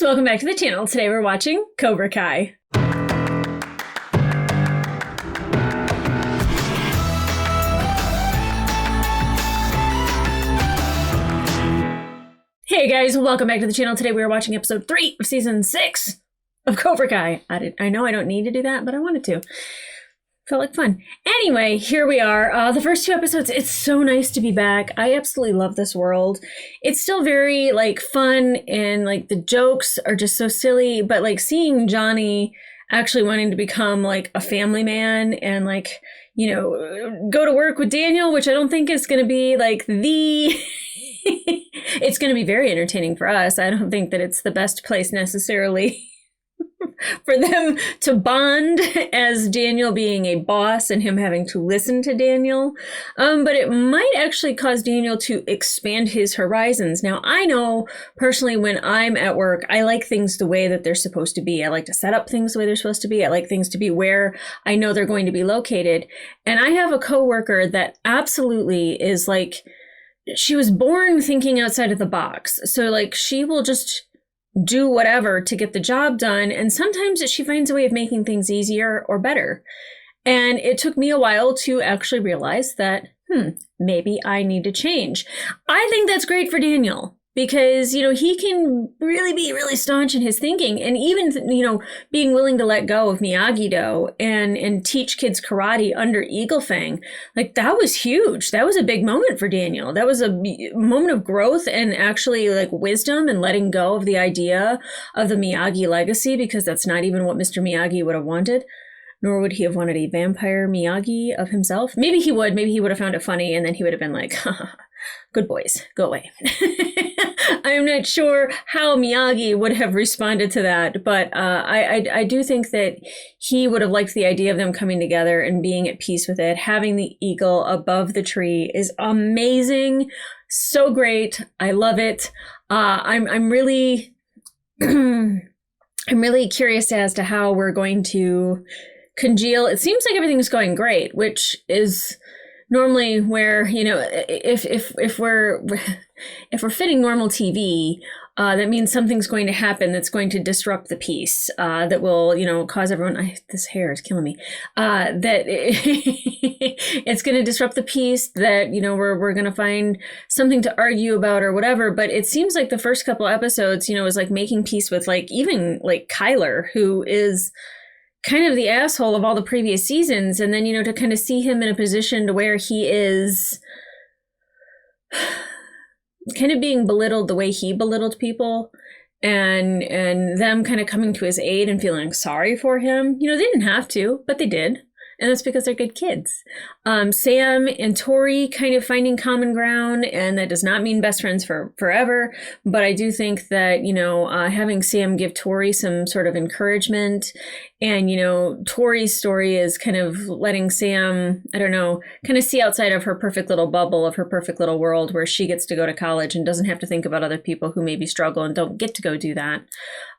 welcome back to the channel. Today we're watching Cobra Kai. Hey guys, welcome back to the channel. Today we are watching episode 3 of season 6 of Cobra Kai. I know I don't need to do that, but I wanted to. Felt like fun. Anyway, here we are. The first 2 episodes, it's so nice to be back. I absolutely love this world. It's still very fun, and the jokes are just so silly, but seeing Johnny actually wanting to become a family man and go to work with Daniel, which I don't think is going to be it's going to be very entertaining for us. I don't think that it's the best place necessarily for them to bond, as Daniel being a boss and him having to listen to Daniel. But it might actually cause Daniel to expand his horizons. Now, I know personally when I'm at work, I like things the way that they're supposed to be. I like to set up things the way they're supposed to be. I like things to be where I know they're going to be located. And I have a coworker that absolutely is she was born thinking outside of the box. So she will just do whatever to get the job done. And sometimes she finds a way of making things easier or better. And it took me a while to actually realize that, maybe I need to change. I think that's great for Daniel because, he can really be really staunch in his thinking, and even, being willing to let go of Miyagi-Do and teach kids karate under Eagle Fang. That was huge. That was a big moment for Daniel. That was a moment of growth and actually wisdom and letting go of the idea of the Miyagi legacy, because that's not even what Mr. Miyagi would have wanted. Nor would he have wanted a vampire Miyagi of himself. Maybe he would. Maybe he would have found it funny, and then he would have been like, good boys, go away. I'm not sure how Miyagi would have responded to that, but I do think that he would have liked the idea of them coming together and being at peace with it. Having the eagle above the tree is amazing. So great. I love it. I'm really, I'm really curious as to how we're going to congeal. It seems like everything's going great, which is normally where, if we're fitting normal TV, that means something's going to happen that's going to disrupt the peace, that will, cause everyone, this hair is killing me, that it's going to disrupt the peace, that, we're going to find something to argue about or whatever. But it seems like the first couple episodes, is making peace with even Kyler, who is kind of the asshole of all the previous seasons. And then, to kind of see him in a position to where he is kind of being belittled the way he belittled people, and them kind of coming to his aid and feeling sorry for him. They didn't have to, but they did. And that's because they're good kids. Sam and Tori kind of finding common ground, and that does not mean best friends forever. But I do think that, having Sam give Tori some sort of encouragement, and, Tori's story is kind of letting Sam, kind of see outside of her perfect little bubble, of her perfect little world, where she gets to go to college and doesn't have to think about other people who maybe struggle and don't get to go do that.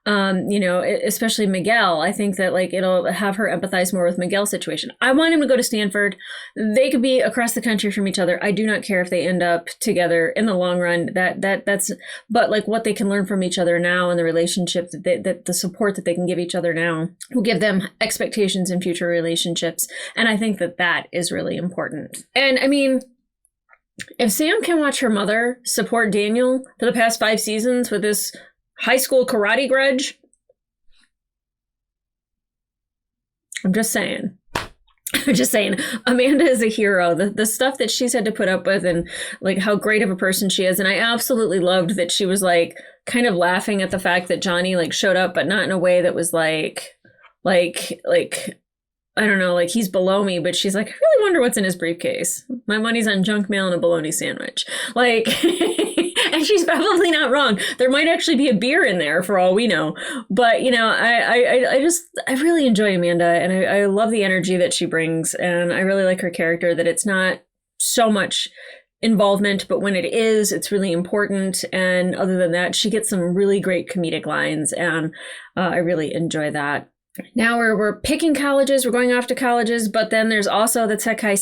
Especially Miguel. I think that it'll have her empathize more with Miguel's situation. I want him to go to Stanford. They could be across the country from each other. I do not care if they end up together in the long run. That's but what they can learn from each other now, and the relationship that the support that they can give each other now will give them expectations in future relationships. And I think that is really important. And I mean, if Sam can watch her mother support Daniel for the past 5 seasons with this high school karate grudge, I'm just saying, Amanda is a hero. The stuff that she's had to put up with, and how great of a person she is. And I absolutely loved that she was kind of laughing at the fact that Johnny showed up, but not in a way that was I don't know, he's below me, but she's I really wonder what's in his briefcase. My money's on junk mail and a bologna sandwich. And she's probably not wrong. There might actually be a beer in there for all we know. But, I really enjoy Amanda, and I love the energy that she brings. And I really like her character, that it's not so much involvement, but when it is, it's really important. And other than that, she gets some really great comedic lines, and I really enjoy that. Now we're picking colleges, we're going off to colleges, but then there's also the Sekai.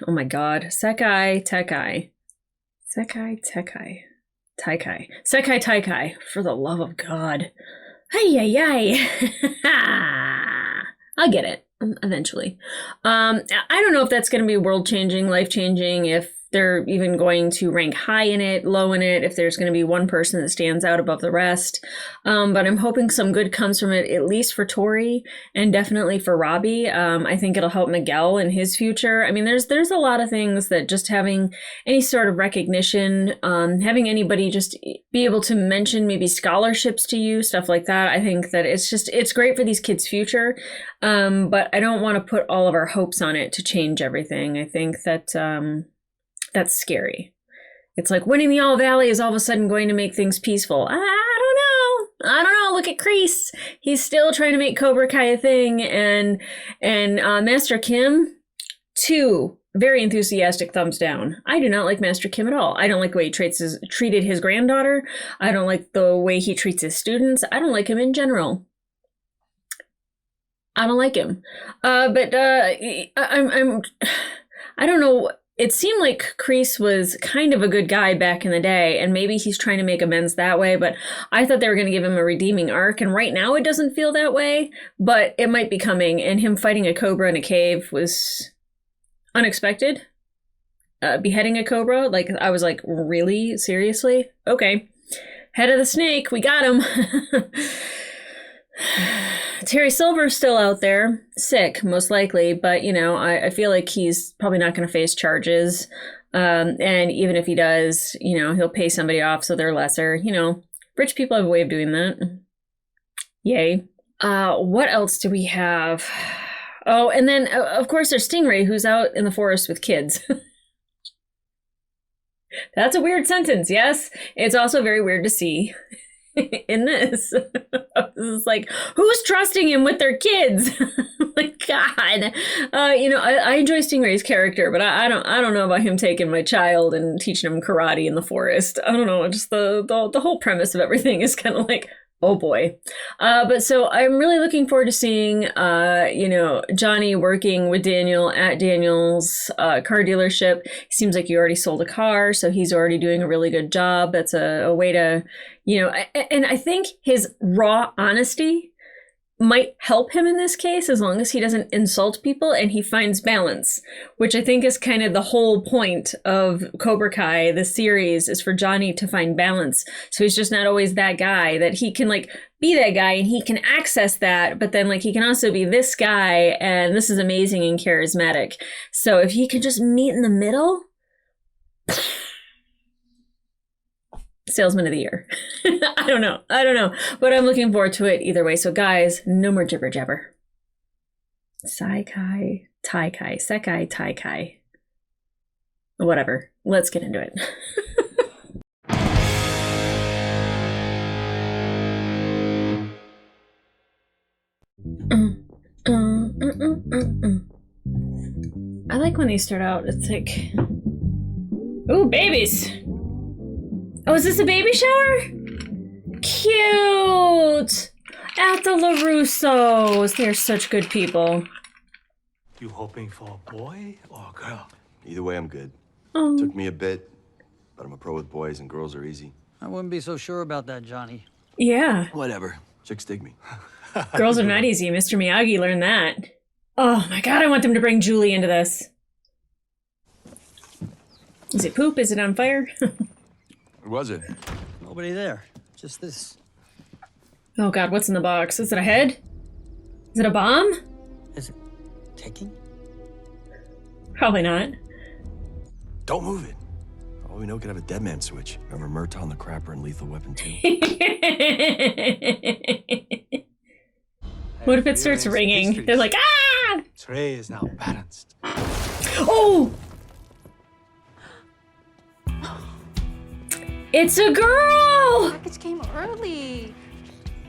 Oh my God. Sekai Tekai. Taikai. Sekai Taikai, for the love of God. Ay. I'll get it eventually. I don't know if that's going to be world-changing, life-changing, if they're even going to rank high in it, low in it, if there's going to be one person that stands out above the rest. But I'm hoping some good comes from it, at least for Tori and definitely for Robbie. I think it'll help Miguel in his future. I mean, there's a lot of things that just having any sort of recognition, having anybody just be able to mention maybe scholarships to you, stuff like that. I think that it's great for these kids' future. But I don't want to put all of our hopes on it to change everything. I think that, that's scary. It's like winning the All Valley is all of a sudden going to make things peaceful. I don't know. Look at Kreese. He's still trying to make Cobra Kai a thing. And Master Kim, 2 very enthusiastic thumbs down. I do not like Master Kim at all. I don't like the way he treated his granddaughter. I don't like the way he treats his students. I don't like him in general. I don't like him. I don't know. It seemed like Kreese was kind of a good guy back in the day, and maybe he's trying to make amends that way, but I thought they were going to give him a redeeming arc, and right now it doesn't feel that way, but it might be coming, and him fighting a cobra in a cave was unexpected. Beheading a cobra, like, I was like, really? Seriously? Okay. Head of the snake, we got him. Terry Silver's still out there, sick, most likely, but, I feel like he's probably not going to face charges. And even if he does, he'll pay somebody off so they're lesser. Rich people have a way of doing that. Yay. What else do we have? Oh, and then, of course, there's Stingray, who's out in the forest with kids. That's a weird sentence, yes? It's also very weird to see. In this is like, who's trusting him with their kids? My God. I enjoy Stingray's character, but I don't know about him taking my child and teaching him karate in the forest. I don't know. Just the whole premise of everything is kind of like, oh boy. But so I'm really looking forward to seeing, Johnny working with Daniel at Daniel's car dealership. He seems like he already sold a car, so he's already doing a really good job. That's a way to, and I think his raw honesty might help him in this case, as long as he doesn't insult people and he finds balance, which I think is kind of the whole point of Cobra Kai, the series, is for Johnny to find balance. So he's just not always that guy, that he can be that guy and he can access that, but then he can also be this guy, and this is amazing and charismatic. So if he can just meet in the middle, Salesman of the Year. I don't know, but I'm looking forward to it either way. So guys, no more jibber jabber. Sekai Taikai. Whatever. Let's get into it. I like when these start out. It's like, ooh, babies. Oh, is this a baby shower? Cute! At the LaRussos. They're such good people. You hoping for a boy or a girl? Either way, I'm good. Oh. Took me a bit, but I'm a pro with boys and girls are easy. I wouldn't be so sure about that, Johnny. Yeah. Whatever. Chicks dig me. Girls are not easy. Mr. Miyagi learned that. Oh my God, I want them to bring Julie into this. Is it poop? Is it on fire? Or was it? Nobody there. Just this. Oh God, what's in the box? Is it a head? Is it a bomb? Is it ticking? Probably not. Don't move it. All we know could have a dead man switch. Remember Murtaugh the Crapper and Lethal Weapon 2? What if it starts ringing? They're like, ah! Trey is now balanced. Oh! It's a girl! Package came early.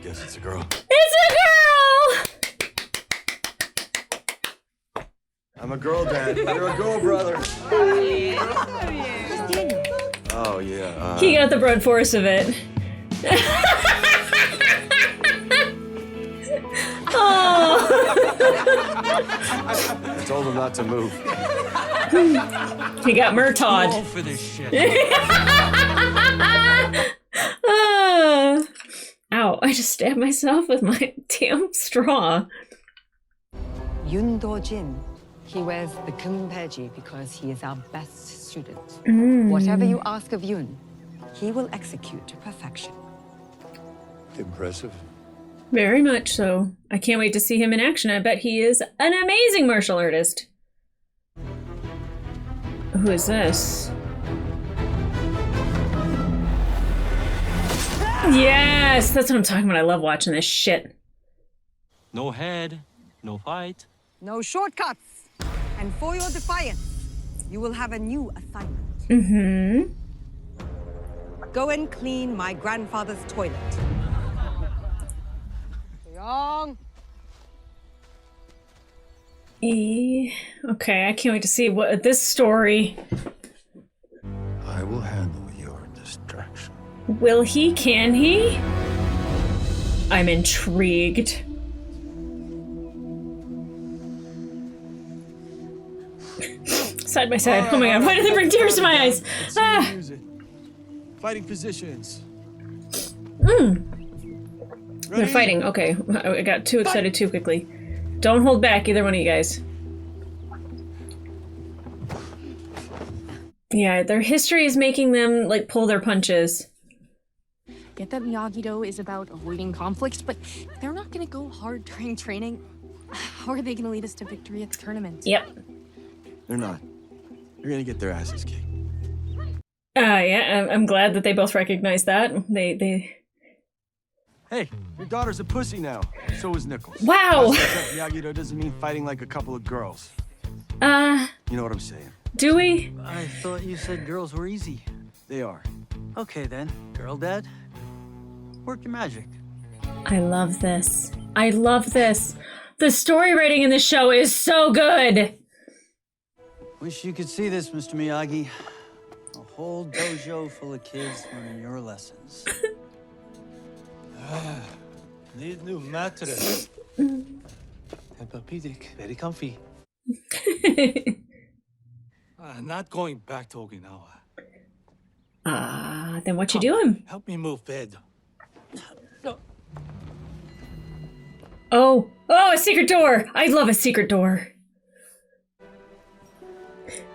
Guess it's a girl. It's a girl! I'm a girl, Dad. You're a girl, brother. It's Daniel. Oh, yeah. He got the broad force of it. Oh! I told him not to move. He got Murtaughed. All for this shit. just stabbed myself with my damn straw. Yoon Do-jin. He wears the kumbaji because he is our best student. Whatever you ask of Yoon, he will execute to perfection. Impressive. Very much so. I can't wait to see him in action. I bet he is an amazing martial artist. Who is this? Yes, that's what I'm talking about. I love watching this shit. No head, no fight. No shortcuts. And for your defiance, you will have a new assignment. Mm-hmm. Go and clean my grandfather's toilet. Young. Okay, I can't wait to see what this story. I will handle your distraction. Will he? Can he? I'm intrigued. Side by side. Oh my god, why did they bring tears to my eyes? Ah. Fighting positions. They're fighting. Okay, I got too excited too quickly. Don't hold back, either one of you guys. Yeah, their history is making them, like, pull their punches. Get that Miyagi-Do is about avoiding conflicts, but they're not gonna go hard during training. How are they gonna lead us to victory at the tournament? Yep. They're not. You're gonna get their asses kicked. Yeah, I'm glad that they both recognize that. They... Hey, your daughter's a pussy now. So is Nichols. Wow! Miyagi-Do doesn't mean fighting like a couple of girls. You know what I'm saying? Do we? I thought you said girls were easy. They are. Okay then, girl dad. Work your magic. I love this. I love this. The story writing in this show is so good! Wish you could see this, Mr. Miyagi. A whole dojo full of kids learning your lessons. Need new mattress. Tempur-Pedic, very comfy. Not going back to Okinawa. Then what you doing? Help me move bed. Oh, a secret door! I love a secret door.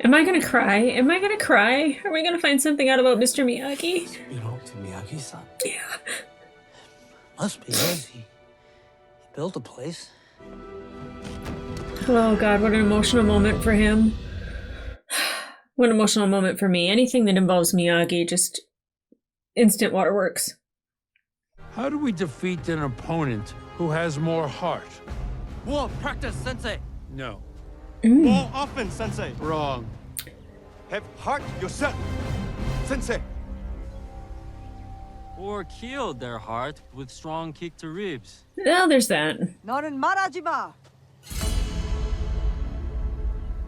Am I gonna cry? Am I gonna cry? Are we gonna find something out about Mr. Miyagi? Belong to Miyagi-san. Yeah. Must be easy. He built a place. Oh god, what an emotional moment for him. What an emotional moment for me. Anything that involves Miyagi, just instant waterworks. How do we defeat an opponent who has more heart? More practice, sensei. No. More often, Sensei. Wrong. Have heart yourself, Sensei. Or kill their heart with strong kick to ribs. Oh, there's that. 너는 말하지 마.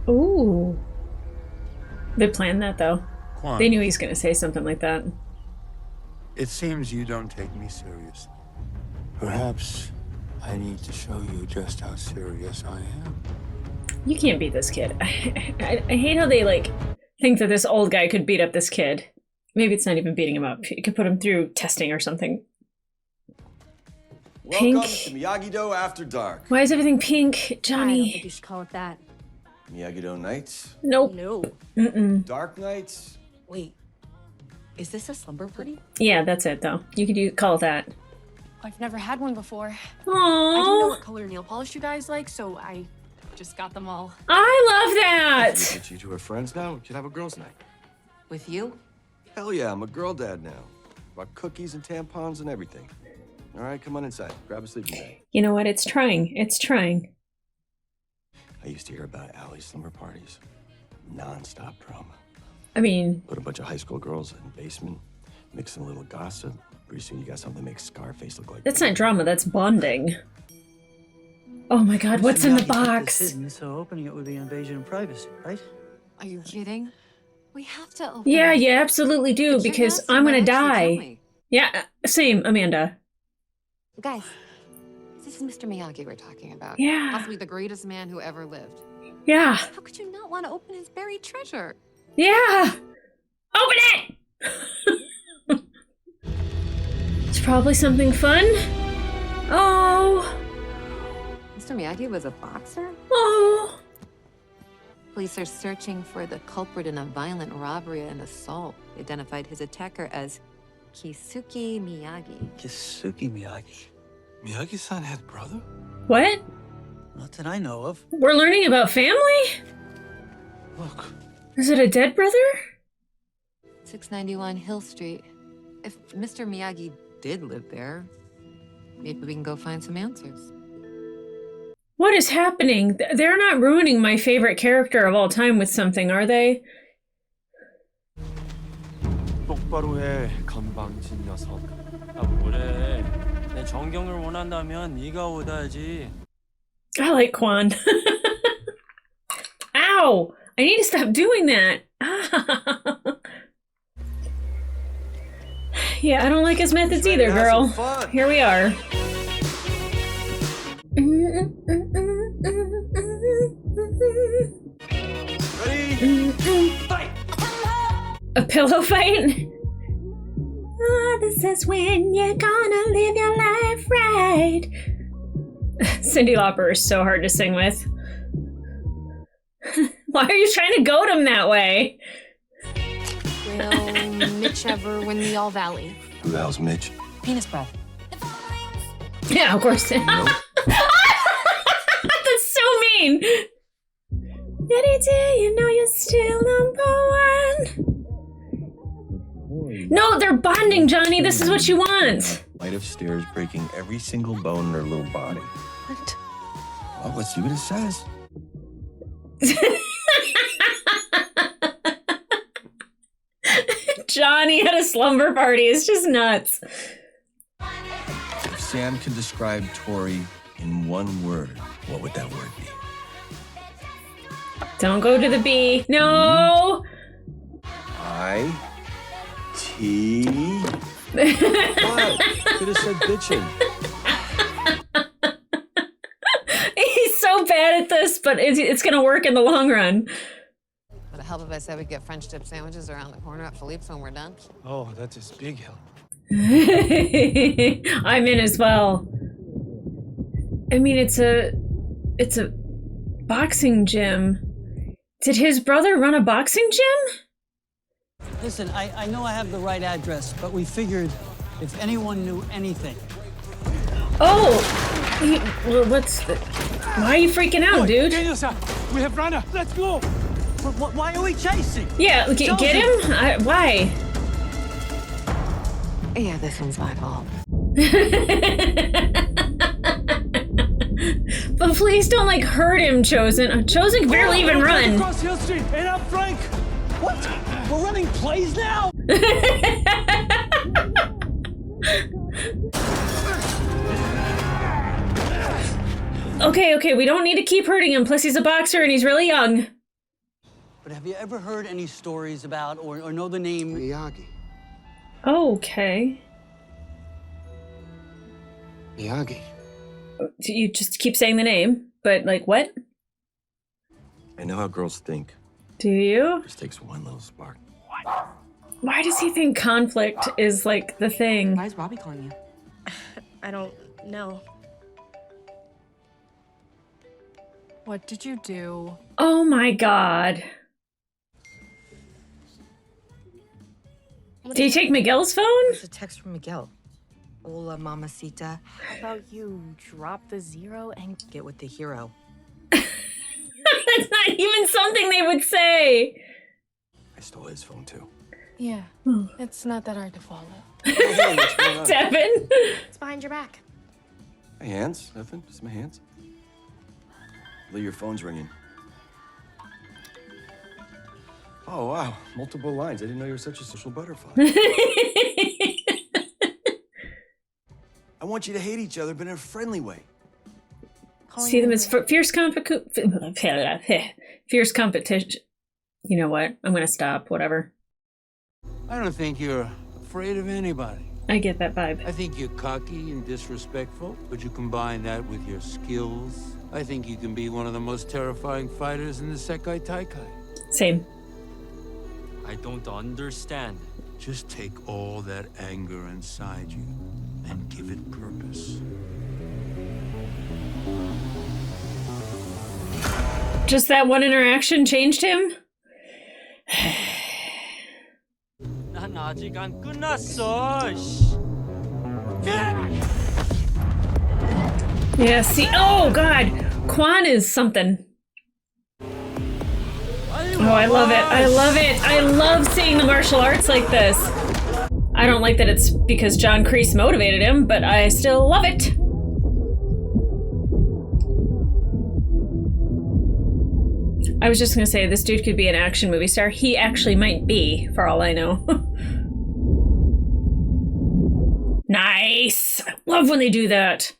Ooh. They planned that, though. Quan, They knew he was going to say something like that. it seems you don't take me seriously. Perhaps I need to show you just how serious I am. You can't beat this kid. I hate how they, like, think that this old guy could beat up this kid. Maybe it's not even beating him up. You could put him through testing or something. Pink? Welcome to Miyagi-Do After Dark. Why is everything pink, I don't think Johnny? you should call it that. Miyagi-Do Nights, Nope. No. Mm-mm. Dark Nights. Wait, is this a slumber party? Yeah, that's it, though. You could call it that. I've never had one before. I didn't know Aww. what color nail polish you guys like, so I just got them all. I love You that. get you to her friends now. We should have a girls' night. With you? Hell yeah, I'm a girl dad now. Brought cookies and tampons and everything. All right, come on inside. Grab a sleeping bag. You know what? It's trying. It's trying. I used to hear about Allie's slumber parties. Non-stop drama. I mean, Put a bunch of high school girls in the basement, mix in a little gossip. Pretty soon you got something that makes Scarface look like... that's not drama. That's bonding. Oh my god, what's in the Miyagi kept this box? hidden, so opening it would be an invasion of privacy, right? Are you kidding? We have to open Yeah, it. you absolutely do, But you're because not I'm gonna supposed to tell die. me. Yeah, same, Amanda. Guys, this is Mr. Miyagi we're talking about. Yeah. Possibly the greatest man who ever lived. Yeah. How could you not want to open his buried treasure? Yeah! Open it! It's probably something fun. Oh. Mr. Miyagi was a boxer? Oh. Police are searching for the culprit in a violent robbery and assault. They identified his attacker as Kisuke Miyagi. Kisuke Miyagi. Miyagi-san had brother? What? Not that I know of. We're learning about family? Look. Is it a dead brother? 691 Hill Street. If Mr. Miyagi did live there, maybe we can go find some answers. What is happening? They're not ruining my favorite character of all time with something, are they? 똑바로 해, 건방진 녀석. 아, 뭐래. 내 정경을 원한다면 네가 오다야지. I like Quan. Ow! I need to stop doing that. Yeah, I don't like his methods either, girl. Here we are. Ready? Fight! A pillow fight? Oh, this is when you're gonna live your life right. Cyndi Lauper is so hard to sing with. Why are you trying to goad him that way? Will Mitch ever win the All Valley? Who the hell's Mitch? Penis breath. Yeah, of course. That's so mean. Any day you know you're still number one. No, they're bonding, Johnny. This is what you want. Flight of stairs breaking every single bone in her little body. What? Well, let's see what it says. Johnny at a slumber party is just nuts. If Sam could describe Tori in one word, what would that word be? Don't go to the B. No. I-T... What? Could have said bitchin'. He's so bad at this, but it's gonna work in the long run. Would it help if I said we get French dip sandwiches around the corner at Philippe's when we're done? Oh, that's his big help. I'm in as well. I mean, it's a boxing gym. Did his brother run a boxing gym? Listen, I know I have the right address, but we figured if anyone knew anything. Oh! What's the... Why are you freaking out, dude? Daniel-san, we have Rana. Let's go. Why are we chasing? Yeah, get him? Why? Yeah, this one's my fault. But please don't, like, hurt him, Chosen. Chosen can barely even run. Across Hill Street, and up Frank. What? We're running plays now? Okay, we don't need to keep hurting him. Plus, he's a boxer and he's really young. But have you ever heard any stories about or know the name Miyagi. Okay. Miyagi. You just keep saying the name, but, like, what? I know how girls think. Do you? Just takes one little spark. Why does he think conflict is, like, the thing? Why is Robbie calling you? I don't know. What did you do? Oh my god. Did he take Miguel's phone? It's a text from Miguel. Hola, mamacita. How about you drop the zero and Get with the hero. That's not even something they would say. I stole his phone too. yeah, it's not that hard to follow. Devin. It's behind your back. My hands? Nothing. Just my hands. Lee, your phone's ringing. Oh, wow. Multiple lines. I didn't know you were such a social butterfly. I want you to hate each other, but in a friendly way. See them as fierce competition. You know what? I'm gonna stop. Whatever. I don't think you're afraid of anybody. I get that vibe. I think you're cocky and disrespectful, but you combine that with your skills. I think you can be one of the most terrifying fighters in the Sekai Taikai. Same. I don't understand. Just take all that anger inside you and give it purpose. Just that one interaction changed him? 난 아직 안 끝났어. 씨. Yeah, see, oh god, Quan is something. Oh, I love it, I love it. I love seeing the martial arts like this. I don't like that it's because John Kreese motivated him, but I still love it. I was just gonna say, this dude could be an action movie star. He actually might be, for all I know. Nice! I love when they do that.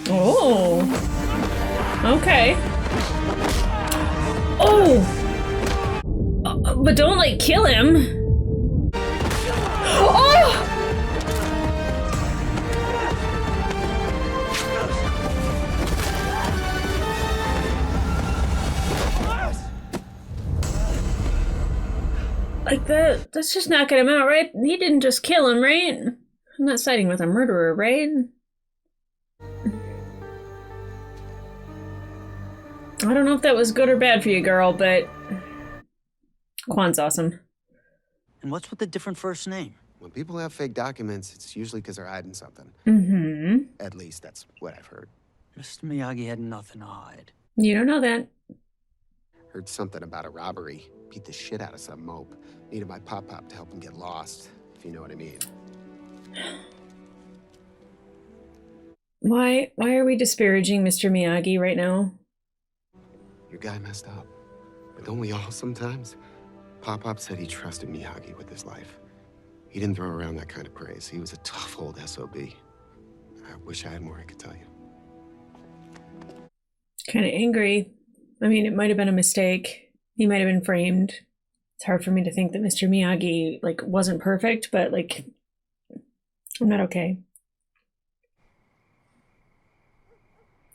Oh. Okay. Oh! But don't, like, kill him. Oh! Like that's just knocking him out, right? He didn't just kill him, right? I'm not siding with a murderer, right? I don't know if that was good or bad for you, girl, but Quan's awesome. And what's with the different first name? When people have fake documents, it's usually because they're hiding something. Mm-hmm. At least that's what I've heard. Mr. Miyagi had nothing to hide. You don't know that. Heard something about a robbery. Beat the shit out of some mope. Needed my pop-pop to help him get lost, if you know what I mean. Why are we disparaging Mr. Miyagi right now? Your guy messed up. But don't we all sometimes? Pop-pop said he trusted Miyagi with his life. He didn't throw around that kind of praise. He was a tough old SOB. I wish I had more I could tell you. Kind of angry. I mean, it might have been a mistake. He might have been framed. It's hard for me to think that Mr. Miyagi, like, wasn't perfect, but, like, I'm not okay.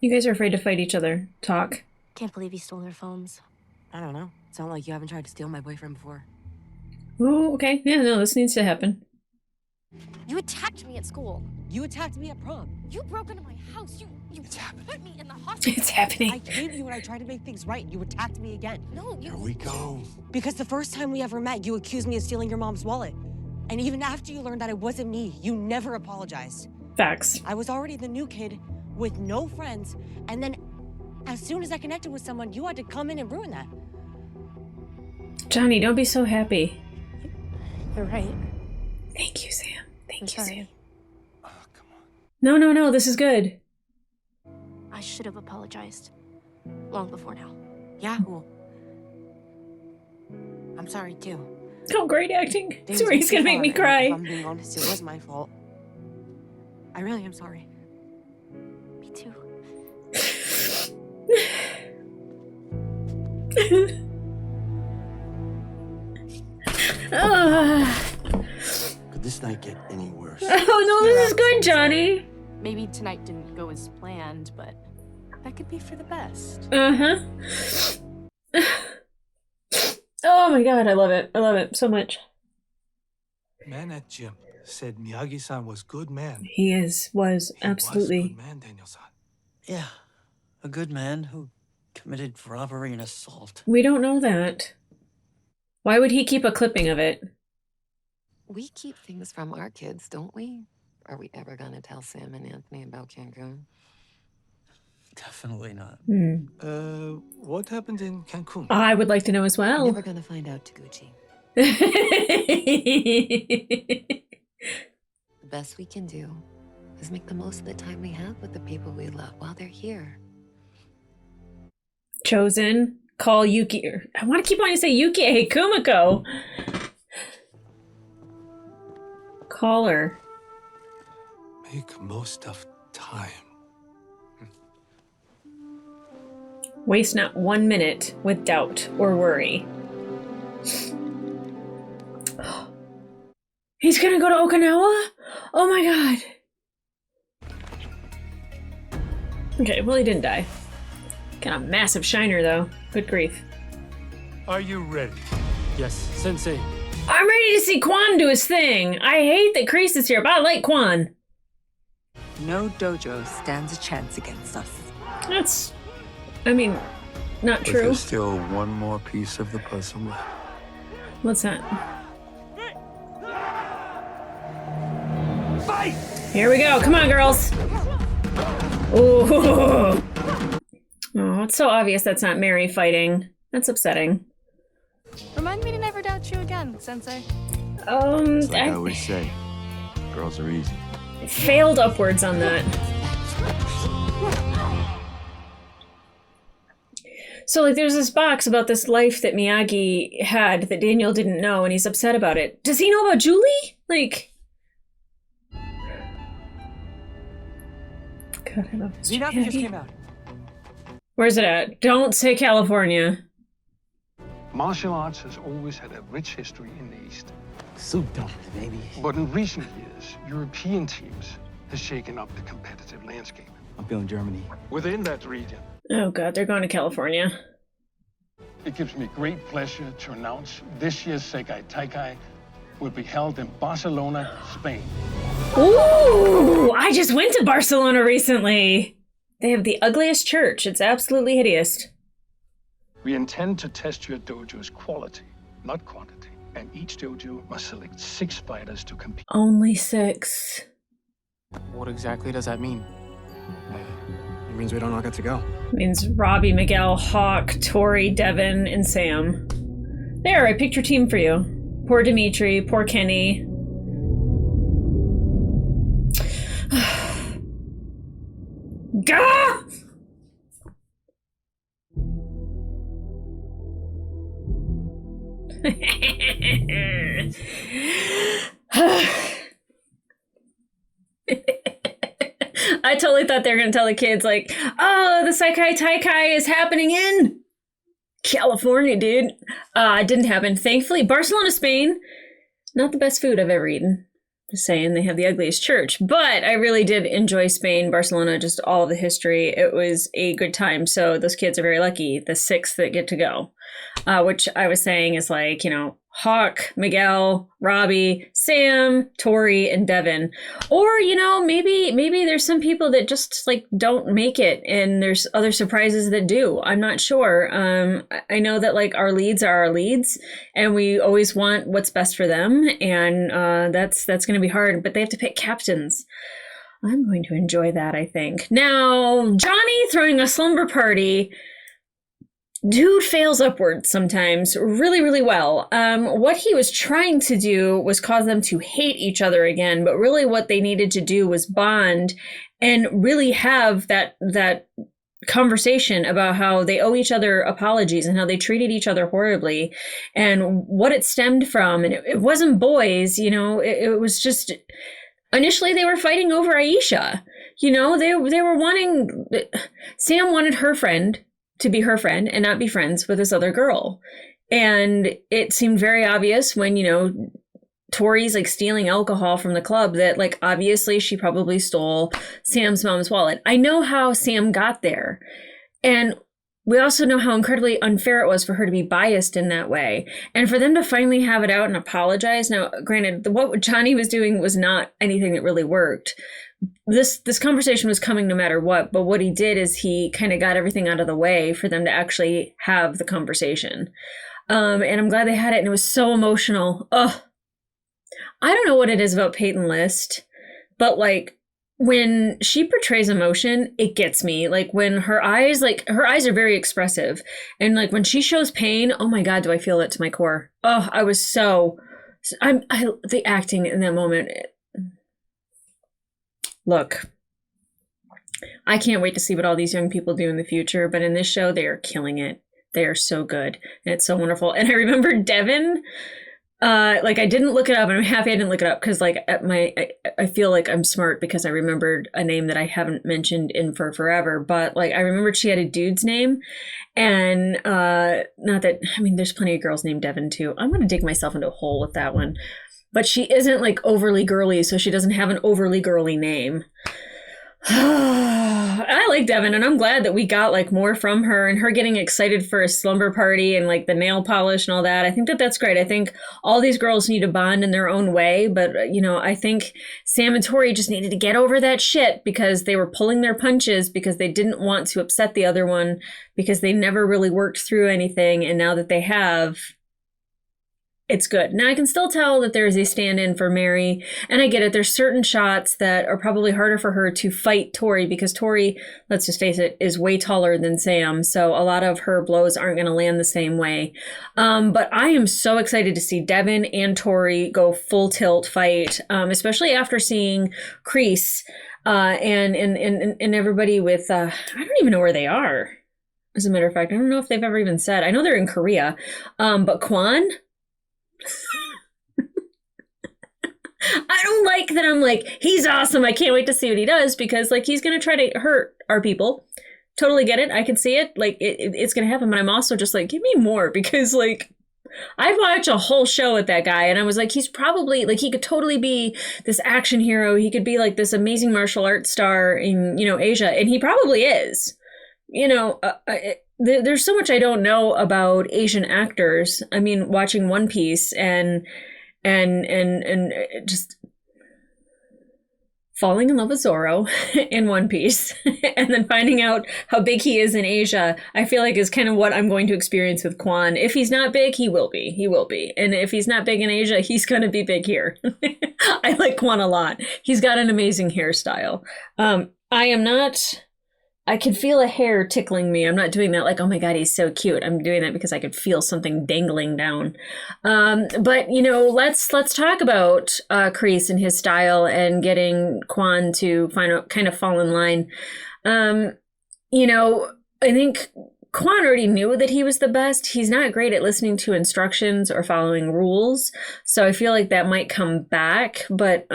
You guys are afraid to fight each other. Talk. Can't believe he stole their phones. I don't know. It's not like you haven't tried to steal my boyfriend before. Oh, okay. Yeah, no, this needs to happen. You attacked me at school. You attacked me at prom. You broke into my house. You It's happening. put me in the hospital. It's happening. I came to you and I tried to make things right. You attacked me again. No, you... Here we go. Because the first time we ever met, you accused me of stealing your mom's wallet. And even after you learned that it wasn't me, you never apologized. Facts. I was already the new kid with no friends, and then as soon as I connected with someone, you had to come in and ruin that. Johnny, don't be so happy. You're right. Thank you, Sam. Thank you, sorry. Sam. Oh, come on. No, this is good. I should have apologized. Long before now. Yeah, well, I'm sorry too. Oh, great acting. Things Sorry, he's gonna make me went too cry. far, and if I'm being honest, it was my fault. I really am sorry. Me too. Could this night get any worse? Oh no, this is good, Johnny. Maybe tonight didn't go as planned, but that could be for the best. Uh-huh. Oh my god, I love it. I love it so much. Man at gym said Miyagi-san was good man. He was absolutely. Was good man, Daniel-san. Yeah, a good man who committed robbery and assault. We don't know that. Why would he keep a clipping of it? We keep things from our kids, don't we? Are we ever gonna tell Sam and Anthony about Cancun? Definitely not. What happened in Cancun? I would like to know as well. Never gonna find out, Taguchi. The best we can do is make the most of the time we have with the people we love while they're here. Chosen. Call Yuki. I want to keep wanting to say Yuki. Hey, Kumiko. Call her. Make most of time. Waste not 1 minute with doubt or worry. He's gonna go to Okinawa? Oh my god. Okay, well, he didn't die. Got a massive shiner, though. Good grief. Are you ready? Yes, Sensei. I'm ready to see Quan do his thing. I hate that Kreese is here, but I like Quan. No dojo stands a chance against us. That's I mean, not But true. there's still one more piece of the puzzle left. What's that? Fight! Here we go. Come on, girls. Ooh. Oh, it's so obvious that's not Mary fighting. That's upsetting. Remind me to never doubt you again, Sensei. It's like I always say, girls are easy. Failed upwards on that. So, like, there's this box about this life that Miyagi had that Daniel didn't know, and he's upset about it. Does he know about Julie? Like... God, I love this Miyagi just came out. Where's it at? Don't say California. Martial arts has always had a rich history in the East. So dominant, baby. But in recent years, European teams have shaken up the competitive landscape. I'm feeling Germany. Within that region, Oh god, they're going to California. it gives me great pleasure to announce this year's Sekai Taikai will be held in Barcelona, Spain. Ooh, I just went to Barcelona recently. They have the ugliest church. It's absolutely hideous. We intend to test your dojo's quality, not quantity. And each dojo must select 6 fighters to compete. Only 6. What exactly does that mean? It means we don't all get to go. Means Robbie, Miguel, Hawk, Tori, Devin, and Sam. There, I picked your team for you. Poor Dimitri, poor Kenny. Gah! I totally thought they were going to tell the kids, like, oh, the Sekai Taikai is happening in California, dude. It didn't happen. Thankfully, Barcelona, Spain, not the best food I've ever eaten. Just saying, they have the ugliest church. But I really did enjoy Spain, Barcelona, just all of the history. It was a good time. So those kids are very lucky, the 6 that get to go. Which I was saying is like, you know, Hawk, Miguel, Robbie, Sam, Tori, and Devin. Or, you know, maybe there's some people that just like don't make it and there's other surprises that do. I'm not sure. I know that like our leads are our leads and we always want what's best for them. And that's going to be hard, but they have to pick captains. I'm going to enjoy that, I think. Now, Johnny throwing a slumber party. Dude fails upwards sometimes really, really well. What he was trying to do was cause them to hate each other again, but really what they needed to do was bond and really have that conversation about how they owe each other apologies and how they treated each other horribly and what it stemmed from. And it wasn't boys, you know, it was just, initially they were fighting over Aisha. You know, they were wanting, Sam wanted her friend to be her friend and not be friends with this other girl. And it seemed very obvious when, you know, Tori's like stealing alcohol from the club that like, obviously she probably stole Sam's mom's wallet. I know how Sam got there. And we also know how incredibly unfair it was for her to be biased in that way. And for them to finally have it out and apologize. Now, granted, what Johnny was doing was not anything that really worked. This conversation was coming no matter what, but what he did is he kind of got everything out of the way for them to actually have the conversation. And I'm glad they had it, and it was so emotional. Ugh. I don't know what it is about Peyton List, but like when she portrays emotion, it gets me. Like when her eyes are very expressive. And like when she shows pain, oh my God, do I feel it to my core. Oh, I was the acting in that moment. Look, I can't wait to see what all these young people do in the future, but in this show, they are killing it. They are so good, and it's so wonderful. And I remember Devin, like I didn't look it up, and I'm happy I didn't look it up because like I feel like I'm smart because I remembered a name that I haven't mentioned in for forever, but like I remembered she had a dude's name, and not that, I mean, there's plenty of girls named Devin too. I'm going to dig myself into a hole with that one. But she isn't like overly girly, so she doesn't have an overly girly name. I like Devin, and I'm glad that we got like more from her and her getting excited for a slumber party and like the nail polish and all that. I think that that's great. I think all these girls need to bond in their own way, but I think Sam and Tori just needed to get over that shit because they were pulling their punches because they didn't want to upset the other one because they never really worked through anything, and now that they have, it's good. Now I can still tell that there is a stand-in for Mary, and I get it. There's certain shots that are probably harder for her to fight Tori because Tori, let's just face it, is way taller than Sam. So a lot of her blows aren't going to land the same way. But I am so excited to see Devin and Tori go full tilt fight, especially after seeing Kreese and everybody with, I don't even know where they are. As a matter of fact, I don't know if they've ever even said. I know they're in Korea, but Kwan. I don't like that I'm like, he's awesome. I can't wait to see what he does because like he's going to try to hurt our people. Totally get it. I can see it. Like it's going to happen. But I'm also just like, give me more because like I'd watch a whole show with that guy. And I was like, he's probably like, he could totally be this action hero. He could be like this amazing martial arts star in, Asia. And he probably is, there's so much I don't know about Asian actors. I mean, watching One Piece and just falling in love with Zoro in One Piece and then finding out how big he is in Asia, I feel like is kind of what I'm going to experience with Kwan. If he's not big, he will be. He will be. And if he's not big in Asia, he's going to be big here. I like Kwan a lot. He's got an amazing hairstyle. I can feel a hair tickling me. I'm not doing that like, oh my God, he's so cute. I'm doing that because I could feel something dangling down. But let's talk about Kreese and his style and getting Kwan to kind of fall in line. I think Kwan already knew that he was the best. He's not great at listening to instructions or following rules. So I feel like that might come back. But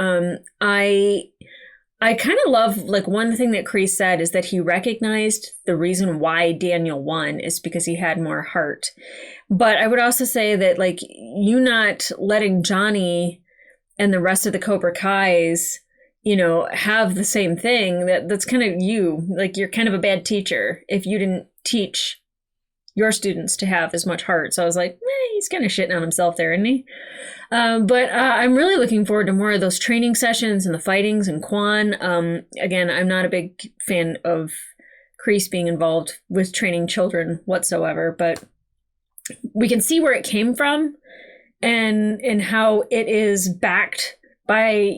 I kind of love, like, one thing that Kreese said is that he recognized the reason why Daniel won is because he had more heart. But I would also say that, like, you not letting Johnny and the rest of the Cobra Kais, have the same thing, that's kind of you. Like, you're kind of a bad teacher if you didn't teach your students to have as much heart. So I was like, he's kind of shitting on himself there, isn't he? But I'm really looking forward to more of those training sessions and the fightings and Kwan. Again, I'm not a big fan of Kreese being involved with training children whatsoever, but we can see where it came from and how it is backed by,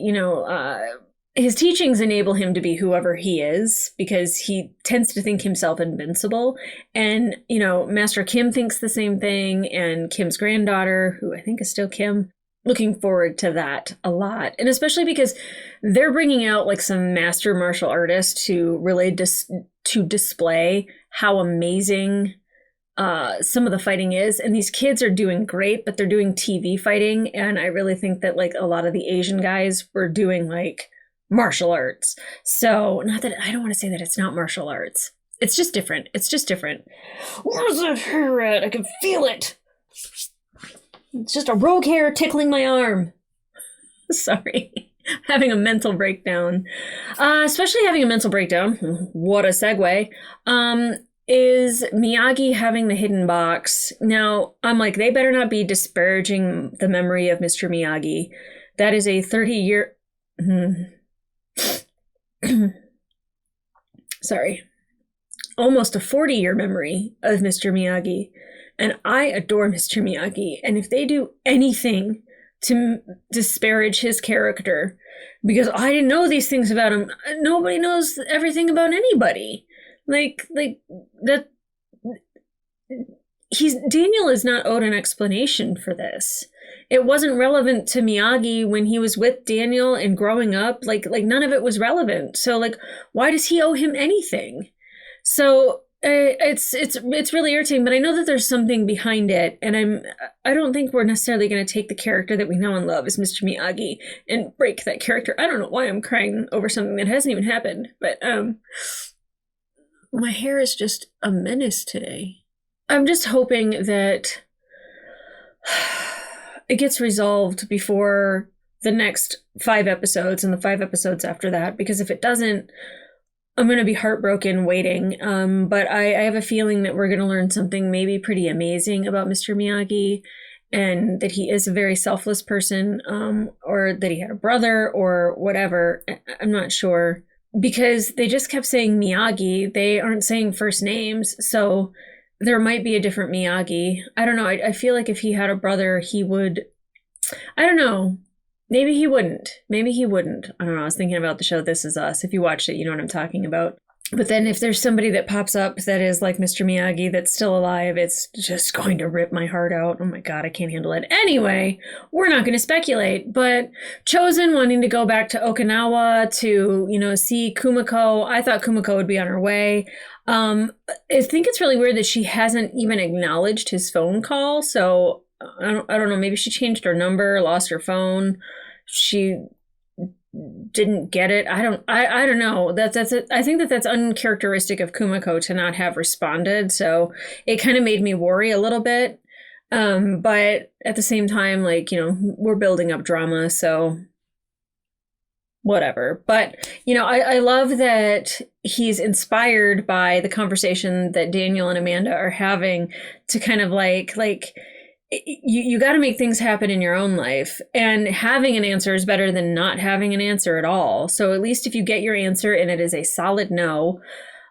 his teachings enable him to be whoever he is because he tends to think himself invincible. And, Master Kim thinks the same thing. And Kim's granddaughter, who I think is still Kim, looking forward to that a lot. And especially because they're bringing out like some master martial artists to really to display how amazing some of the fighting is. And these kids are doing great, but they're doing TV fighting. And I really think that like a lot of the Asian guys were doing like martial arts. So not that I don't want to say that it's not martial arts. It's just different. Where's that hair at? I can feel it. It's just a rogue hair tickling my arm. Sorry. Having a mental breakdown. Especially having a mental breakdown. What a segue. Is Miyagi having the hidden box. Now, I'm like, they better not be disparaging the memory of Mr. Miyagi. That is a 30-year... Sorry, almost a 40-year memory of Mr. Miyagi. And I adore Mr. Miyagi. And if they do anything to disparage his character, because I didn't know these things about him, nobody knows everything about anybody. Like that. Daniel is not owed an explanation for this. It wasn't relevant to Miyagi when he was with Daniel and growing up. Like none of it was relevant. So like, why does he owe him anything? So it's really irritating. But I know that there's something behind it, and I don't think we're necessarily going to take the character that we know and love as Mr. Miyagi and break that character. I don't know why I'm crying over something that hasn't even happened, but my hair is just a menace today. I'm just hoping that it gets resolved before the next 5 episodes and the 5 episodes after that, because if it doesn't, I'm going to be heartbroken waiting. But I have a feeling that we're going to learn something maybe pretty amazing about Mr. Miyagi, and that he is a very selfless person, or that he had a brother or whatever. I'm not sure, because they just kept saying Miyagi. They aren't saying first names. So there might be a different Miyagi. I don't know. I feel like if he had a brother, he would, I don't know. Maybe he wouldn't. Maybe he wouldn't. I don't know. I was thinking about the show This Is Us. If you watched it, you know what I'm talking about. But then if there's somebody that pops up that is like Mr. Miyagi that's still alive, it's just going to rip my heart out. Oh my God, I can't handle it. Anyway, we're not going to speculate. But Chosen wanting to go back to Okinawa to, see Kumiko. I thought Kumiko would be on her way. I think it's really weird that she hasn't even acknowledged his phone call. So I don't know. Maybe she changed her number, lost her phone. She didn't get it. I don't know. I think that's uncharacteristic of Kumiko to not have responded. So it kind of made me worry a little bit. But at the same time, we're building up drama, so whatever. But, I love that he's inspired by the conversation that Daniel and Amanda are having to kind of you got to make things happen in your own life, and having an answer is better than not having an answer at all. So at least if you get your answer and it is a solid no,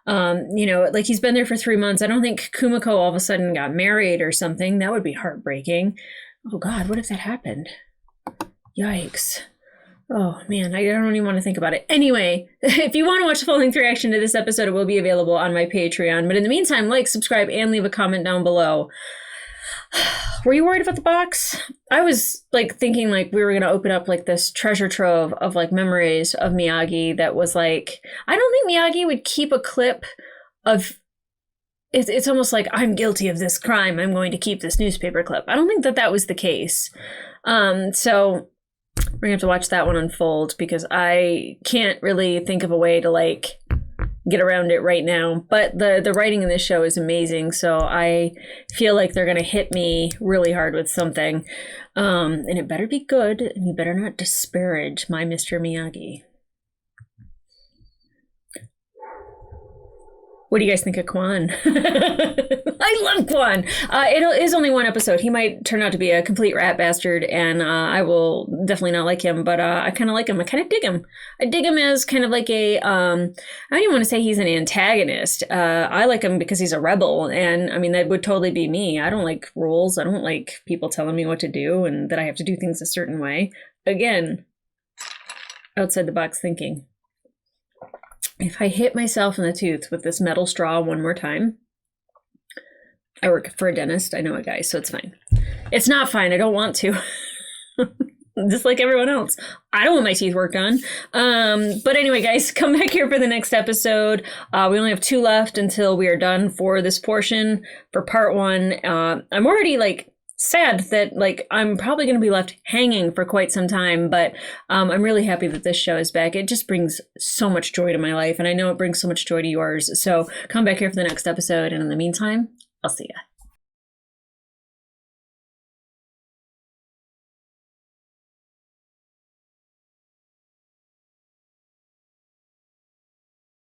he's been there for 3 months. I don't think Kumiko all of a sudden got married or something. That would be heartbreaking. Oh God, what if that happened? Yikes. Oh man, I don't even want to think about it. Anyway, if you want to watch the full-length reaction to this episode, it will be available on my Patreon. But in the meantime, subscribe, and leave a comment down below. Were you worried about the box? I was thinking we were going to open up this treasure trove of memories of Miyagi that was I don't think Miyagi would keep a clip of, it's almost like, I'm guilty of this crime, I'm going to keep this newspaper clip. I don't think that was the case. So we're going to have to watch that one unfold, because I can't really think of a way to get around it right now. But the writing in this show is amazing, so I feel like they're going to hit me really hard with something. And it better be good, and you better not disparage my Mr. Miyagi. What do you guys think of Quan? I love Quan. It is only one episode. He might turn out to be a complete rat bastard, and I will definitely not like him, but I kind of like him. I kind of dig him. I dig him as kind of I don't even want to say he's an antagonist. I like him because he's a rebel, and I mean, that would totally be me. I don't like rules. I don't like people telling me what to do and that I have to do things a certain way. Again, outside the box thinking. If I hit myself in the tooth with this metal straw one more time, I work for a dentist. I know it, guys, so it's fine. It's not fine. I don't want to. Just like everyone else. I don't want my teeth worked on. But anyway, guys, come back here for the next episode. We only have 2 left until we are done for this portion for part 1. I'm already sad that I'm probably going to be left hanging for quite some time, but I'm really happy that this show is back. It just brings so much joy to my life, and I know it brings so much joy to yours. So come back here for the next episode, and in the meantime, I'll see ya.